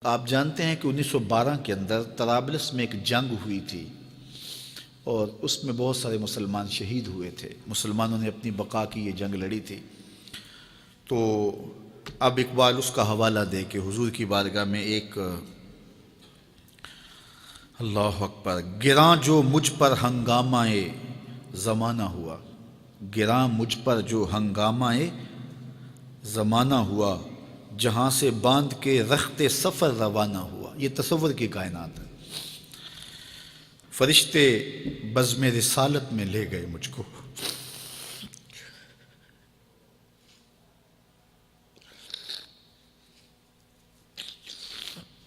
آپ جانتے ہیں کہ 1912 کے اندر طرابلس میں ایک جنگ ہوئی تھی اور اس میں بہت سارے مسلمان شہید ہوئے تھے۔ مسلمانوں نے اپنی بقا کی یہ جنگ لڑی تھی۔ تو اب اقبال اس کا حوالہ دے کہ حضور کی بارگاہ میں ایک اللہ اکبر، گراں جو مجھ پر ہنگامہ زمانہ ہوا، گراں مجھ پر جو ہنگامہ زمانہ ہوا، جہاں سے باندھ کے رخت سفر روانہ ہوا۔ یہ تصور کی کائنات ہے۔ فرشتے بزم رسالت میں لے گئے مجھ کو،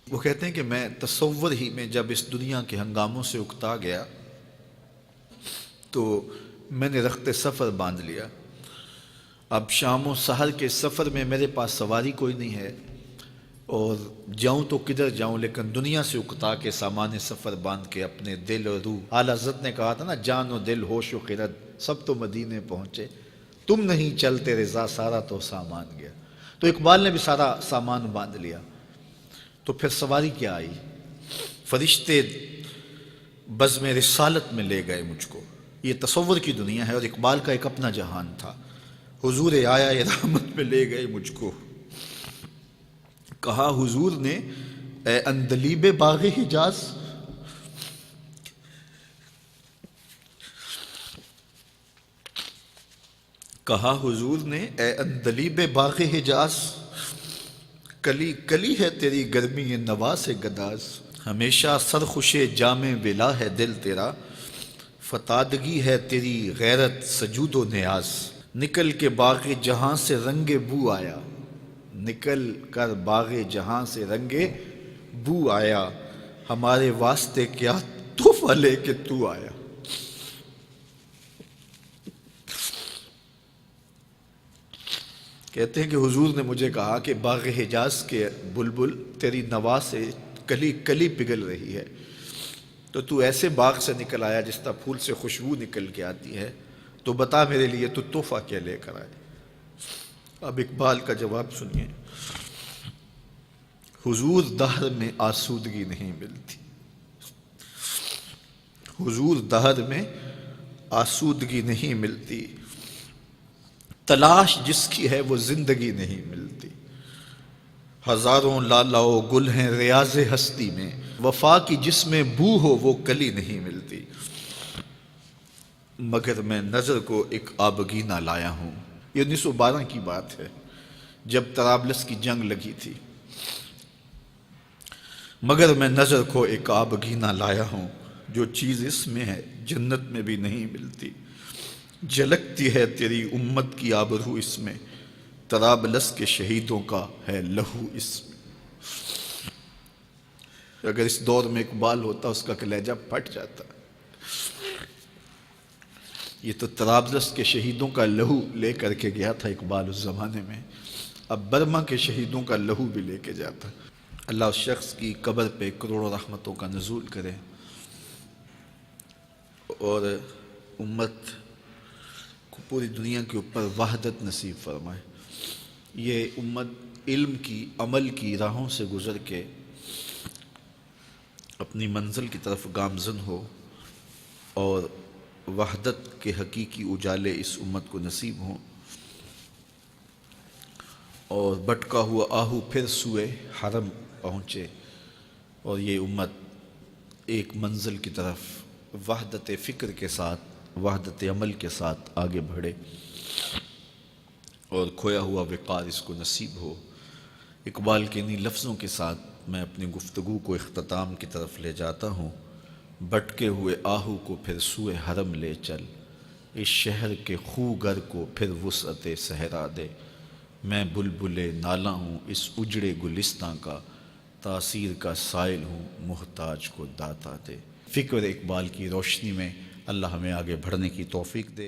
وہ کہتے ہیں کہ میں تصور ہی میں جب اس دنیا کے ہنگاموں سے اکتا گیا تو میں نے رخت سفر باندھ لیا۔ اب شام و سحر کے سفر میں میرے پاس سواری کوئی نہیں ہے اور جاؤں تو کدھر جاؤں، لیکن دنیا سے اکتا کے سامان سفر باندھ کے اپنے دل اور روح، اعلیٰ حضرت نے کہا تھا نا، جان و دل ہوش و خرد سب تو مدینے پہنچے، تم نہیں چلتے رضا سارا تو سامان گیا۔ تو اقبال نے بھی سارا سامان باندھ لیا، تو پھر سواری کیا آئی؟ فرشتے بزم رسالت میں لے گئے مجھ کو۔ یہ تصور کی دنیا ہے اور اقبال کا ایک اپنا جہان تھا۔ حضور آیا رحمت میں لے گئے مجھ کو، کہا حضور نے اے اندلیب باغ حجاز، کہا حضور نے اے اندلیب باغ حجاز، کلی کلی ہے تیری گرمی نوا سے گداز، ہمیشہ سرخوش جام ولا ہے دل تیرا، فتادگی ہے تیری غیرت سجود و نیاز، نکل کے باغ جہاں سے رنگ بو آیا، نکل کر باغ جہاں سے رنگ بو آیا، ہمارے واسطے کیا تحفہ لے کے تو آیا۔ کہتے ہیں کہ حضور نے مجھے کہا کہ باغ حجاز کے بلبل تیری نوا سے کلی کلی پگھل رہی ہے، تو ایسے باغ سے نکل آیا جس طرح پھول سے خوشبو نکل کے آتی ہے، تو بتا میرے لیے تو تحفہ کیا لے کر آئے؟ اب اقبال کا جواب سنیے، حضور دہر میں آسودگی نہیں ملتی، حضور دہر میں آسودگی نہیں ملتی، تلاش جس کی ہے وہ زندگی نہیں ملتی، ہزاروں لالا و گل ہیں ریاض ہستی میں، وفا کی جس میں بو ہو وہ کلی نہیں ملتی، مگر میں نظر کو ایک آبگینہ لایا ہوں۔ یہ 1912 کی بات ہے جب طرابلس کی جنگ لگی تھی۔ مگر میں نظر کو ایک آبگینہ لایا ہوں، جو چیز اس میں ہے جنت میں بھی نہیں ملتی، جھلکتی ہے تیری امت کی آبرو اس میں، طرابلس کے شہیدوں کا ہے لہو اس میں۔ اگر اس دور میں اقبال ہوتا اس کا کلیجہ پھٹ جاتا۔ یہ تو طرابلس کے شہیدوں کا لہو لے کر کے گیا تھا اقبال اس زمانے میں، اب برما کے شہیدوں کا لہو بھی لے کے جاتا۔ اللہ اس شخص کی قبر پہ کروڑوں رحمتوں کا نزول کرے اور امت کو پوری دنیا کے اوپر وحدت نصیب فرمائے۔ یہ امت علم کی، عمل کی راہوں سے گزر کے اپنی منزل کی طرف گامزن ہو اور وحدت کے حقیقی اجالے اس امت کو نصیب ہوں، اور بھٹکا ہوا آہو پھر سوئے حرم پہنچے اور یہ امت ایک منزل کی طرف وحدت فکر کے ساتھ، وحدت عمل کے ساتھ آگے بڑھے اور کھویا ہوا وقار اس کو نصیب ہو۔ اقبال کے انہی لفظوں کے ساتھ میں اپنی گفتگو کو اختتام کی طرف لے جاتا ہوں۔ بھٹکے ہوئے آہو کو پھر سوئے حرم لے چل، اس شہر کے خوگر کو پھر وسعت صحرا دے، میں بلبل نالہ ہوں اس اجڑے گلستاں کا، تاثیر کا سائل ہوں محتاج کو داتا دے۔ فکر اقبال کی روشنی میں اللہ ہمیں آگے بڑھنے کی توفیق دے۔